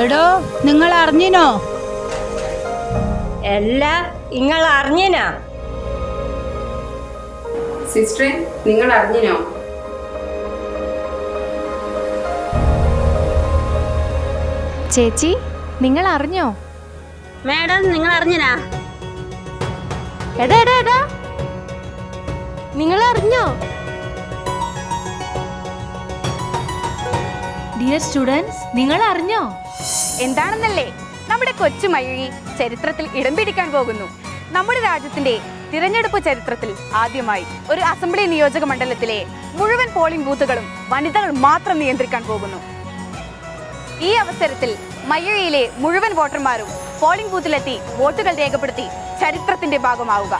എടോ, നിങ്ങൾ അറിഞ്ഞിനോ? എല്ലാം നിങ്ങൾ അറിഞ്ഞിനാ? സിസ്റ്ററെ, നിങ്ങൾ അറിഞ്ഞിനോ? ചേച്ചി, നിങ്ങൾ അറിഞ്ഞോ? മാഡം, നിങ്ങൾ അറിഞ്ഞിനാ? എടാ എടാ എടാ, നിങ്ങൾ അറിഞ്ഞോ? ഡിയർ സ്റ്റുഡൻസ്, നിങ്ങൾ അറിഞ്ഞോ? എന്താണെന്നല്ലേ, നമ്മുടെ കൊച്ചു മയൂരി ചരിത്രത്തിൽ ഇടം പിടിക്കാൻ പോകുന്നു. നമ്മുടെ രാജ്യത്തിന്റെ തിരഞ്ഞെടുപ്പ് ചരിത്രത്തിൽ ആദ്യമായി ഒരു അസംബ്ലി നിയോജക മണ്ഡലത്തിലെ മുഴുവൻ പോളിംഗ് ബൂത്തുകളും വനിതകൾ മാത്രം നിയന്ത്രിക്കാൻ പോകുന്നു. ഈ അവസരത്തിൽ മയൂരിയിലെ മുഴുവൻ വോട്ടർമാരും പോളിംഗ് ബൂത്തിലെത്തി വോട്ടുകൾ രേഖപ്പെടുത്തി ചരിത്രത്തിന്റെ ഭാഗമാവുക.